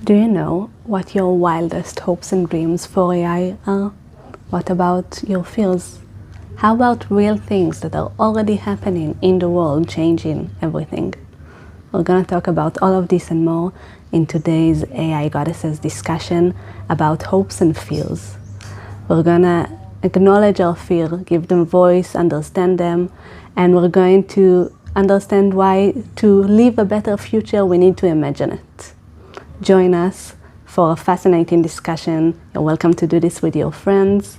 Do you know what your wildest hopes and dreams for AI are? What about your fears? How about real things that are already happening in the world, changing everything? We're going to talk about all of this and more in today's AI Goddesses discussion about hopes and fears. We're going to acknowledge our fear, give them voice, understand them, and we're going to understand why to live a better future we need to imagine it. Join us for a fascinating discussion. You're welcome to do this with your friends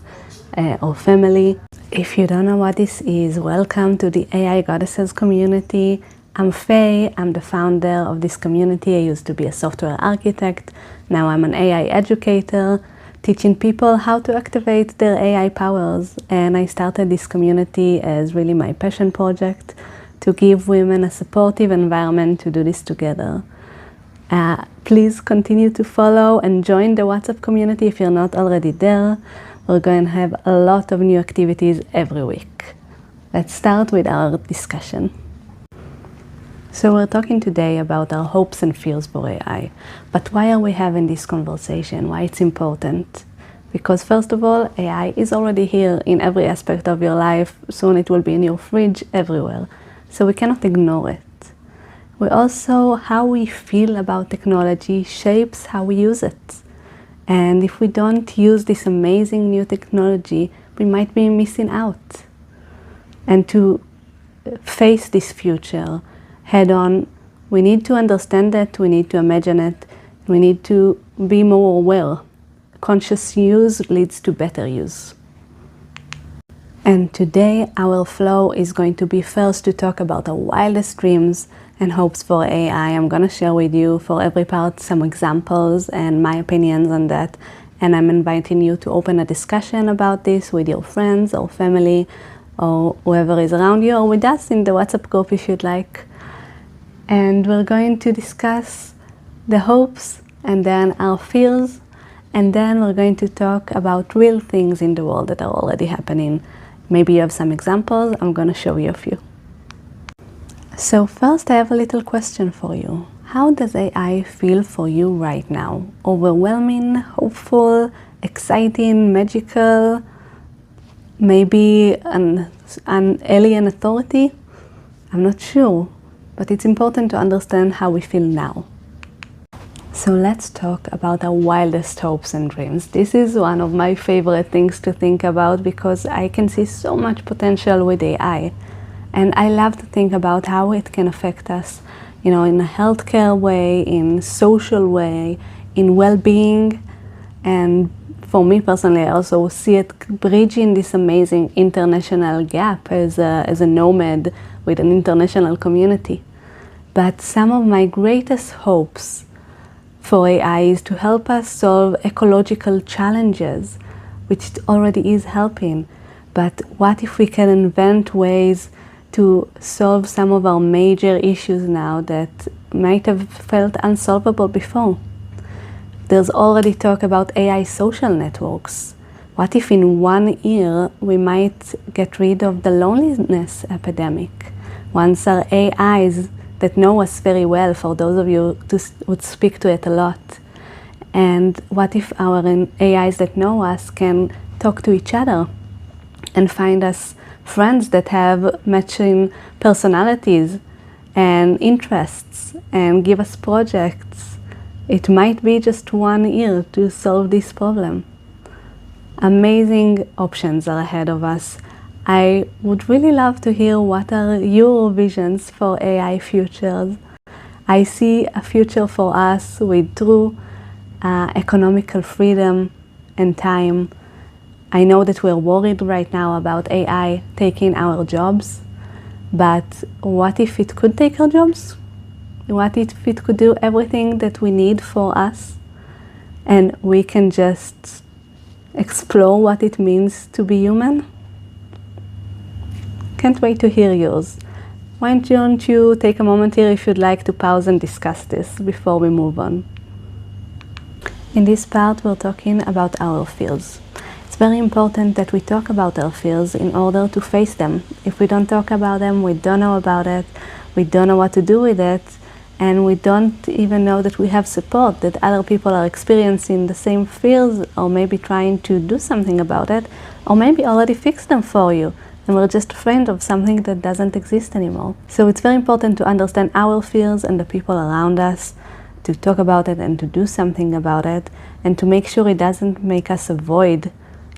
or family. If you don't know what this is, welcome to the AI Goddesses community. I'm Faye, I'm the founder of this community. I used to be a software architect. Now I'm an AI educator, teaching people how to activate their AI powers. And I started this community as really my passion project to give women a supportive environment to do this together. Please continue to follow and join the WhatsApp community if you're not already there. We're going to have a lot of new activities every week. Let's start with our discussion. So we're talking today about our hopes and fears for AI. But why are we having this conversation? Why it's important? Because first of all, AI is already here in every aspect of your life. Soon it will be in your fridge, everywhere. So we cannot ignore it. We also, how we feel about technology shapes how we use it. And if we don't use this amazing new technology, we might be missing out. And to face this future head on, we need to understand it, we need to imagine it, we need to be more aware. Conscious use leads to better use. And today our flow is going to be first to talk about our wildest dreams and hopes for AI. I'm going to share with you for every part some examples and my opinions on that. And I'm inviting you to open a discussion about this with your friends or family or whoever is around you, or with us in the WhatsApp group if you'd like. And we're going to discuss the hopes and then our fears. And then we're going to talk about real things in the world that are already happening. Maybe you have some examples. I'm going to show you a few. So first I have a little question for you. How does AI feel for you right now? Overwhelming, hopeful, exciting, magical? Maybe an alien authority? I'm not sure, but it's important to understand how we feel now. So let's talk about our wildest hopes and dreams. This is one of my favorite things to think about because I can see so much potential with AI. And I love to think about how it can affect us, in a healthcare way, in social way, in well-being. And for me personally, I also see it bridging this amazing international gap as a nomad with an international community. But some of my greatest hopes for AI is to help us solve ecological challenges, which it already is helping. But what if we can invent ways to solve some of our major issues now that might have felt unsolvable before? There's already talk about AI social networks. What if in 1 year we might get rid of the loneliness epidemic? Once our AIs that know us very well, for those of you who would speak to it a lot. And what if our AIs that know us can talk to each other and find us friends that have matching personalities and interests and give us projects? It might be just 1 year to solve this problem. Amazing options are ahead of us. I would really love to hear what are your visions for AI futures. I see a future for us with true economical freedom and time. I know that we're worried right now about AI taking our jobs, but what if it could take our jobs? What if it could do everything that we need for us? And we can just explore what it means to be human? Can't wait to hear yours. Why don't you take a moment here if you'd like to pause and discuss this before we move on. In this part, we're talking about our fears. It's very important that we talk about our fears in order to face them. If we don't talk about them, we don't know about it, we don't know what to do with it, and we don't even know that we have support, that other people are experiencing the same fears, or maybe trying to do something about it, or maybe already fix them for you, and we're just afraid of something that doesn't exist anymore. So it's very important to understand our fears and the people around us, to talk about it and to do something about it, and to make sure it doesn't make us avoid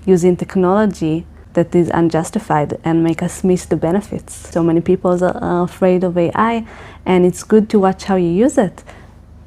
using technology that is unjustified and make us miss the benefits. So many people are afraid of AI, and it's good to watch how you use it,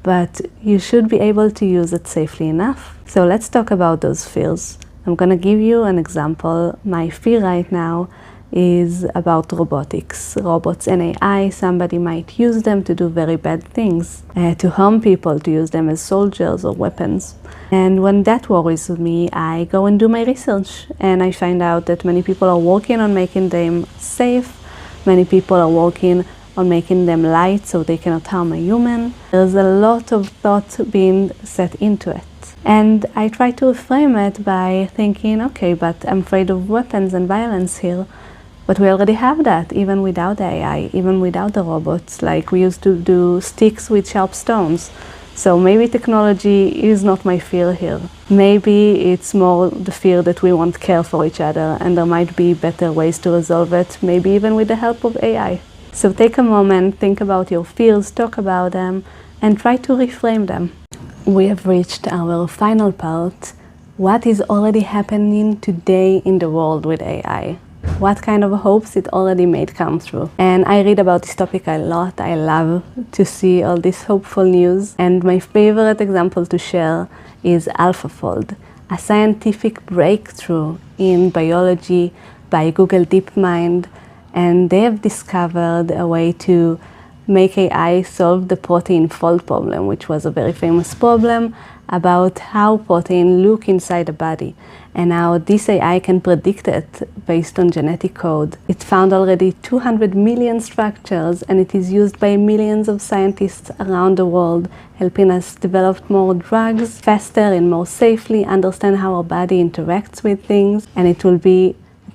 but you should be able to use it safely enough. So let's talk about those fears. I'm gonna give you an example. My fear right now is about robotics. Robots and AI, somebody might use them to do very bad things, to harm people, to use them as soldiers or weapons. And when that worries me, I go and do my research, and I find out that many people are working on making them safe. Many people are working on making them light so they cannot harm a human. There's a lot of thought being set into it. And I try to reframe it by thinking, okay, but I'm afraid of weapons and violence here. But we already have that, even without AI, even without the robots. Like, we used to do sticks with sharp stones. So maybe technology is not my fear here. Maybe it's more the fear that we won't care for each other, and there might be better ways to resolve it, maybe even with the help of AI. So take a moment, think about your fears, talk about them, and try to reframe them. We have reached our final part. What is already happening today in the world with AI? What kind of hopes it already made come true? And I read about this topic a lot. I love to see all this hopeful news. And my favorite example to share is AlphaFold, a scientific breakthrough in biology by Google DeepMind. And they have discovered a way to make AI solve the protein fold problem, which was a very famous problem about how protein look inside the body, and how this AI can predict it based on genetic code. It found already 200 million structures, and it is used by millions of scientists around the world, helping us develop more drugs faster and more safely, understand how our body interacts with things, and it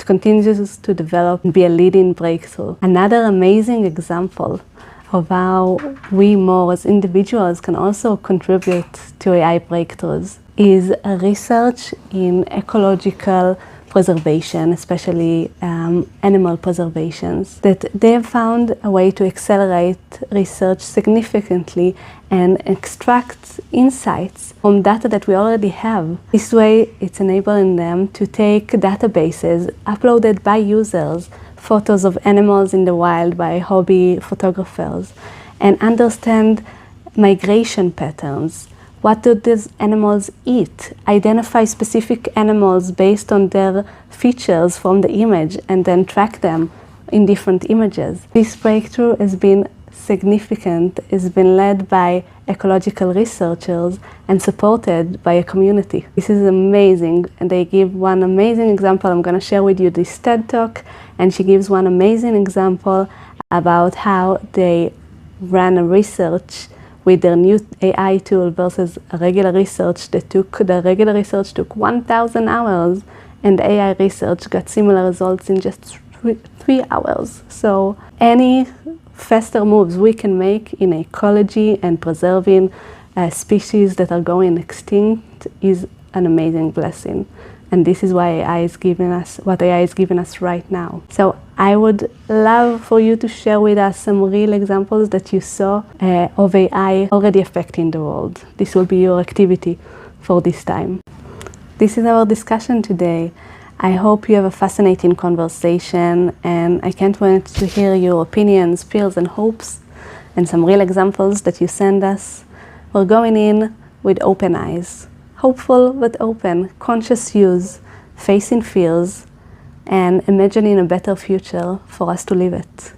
continues to develop and be a leading breakthrough. Another amazing example of how we more as individuals can also contribute to AI breakthroughs is a research in ecological preservation, especially animal preservations, that they have found a way to accelerate research significantly and extract insights from data that we already have. This way, it's enabling them to take databases uploaded by users, photos of animals in the wild by hobby photographers, and understand migration patterns. What do these animals eat? Identify specific animals based on their features from the image, and then track them in different images. This breakthrough has been significant. It's been led by ecological researchers and supported by a community. This is amazing, and they give one amazing example. I'm going to share with you this TED Talk, and she gives one amazing example about how they ran a research with their new AI tool versus a regular research that the regular research took 1,000 hours, and the AI research got similar results in just 3 hours. So any faster moves we can make in ecology and preserving species that are going extinct is an amazing blessing. And this is why AI is giving us what AI is giving us right now. So I would love for you to share with us some real examples that you saw of AI already affecting the world. This will be your activity for this time. This is our discussion today. I hope you have a fascinating conversation, and I can't wait to hear your opinions, fears, and hopes, and some real examples that you send us. We're going in with open eyes. Hopeful but open, conscious use, facing fears, and imagining a better future for us to live it.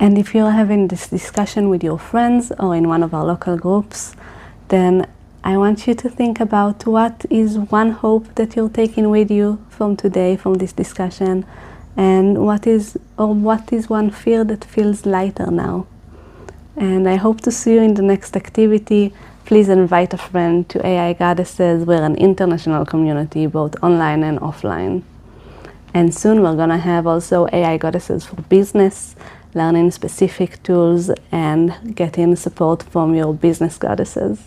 And if you're having this discussion with your friends or in one of our local groups, then I want you to think about what is one hope that you're taking with you from today, from this discussion, and what is one fear that feels lighter now. And I hope to see you in the next activity. Please invite a friend to AI Goddesses. We're an international community, both online and offline. And soon we're gonna have also AI Goddesses for business, learning specific tools, and getting support from your business goddesses.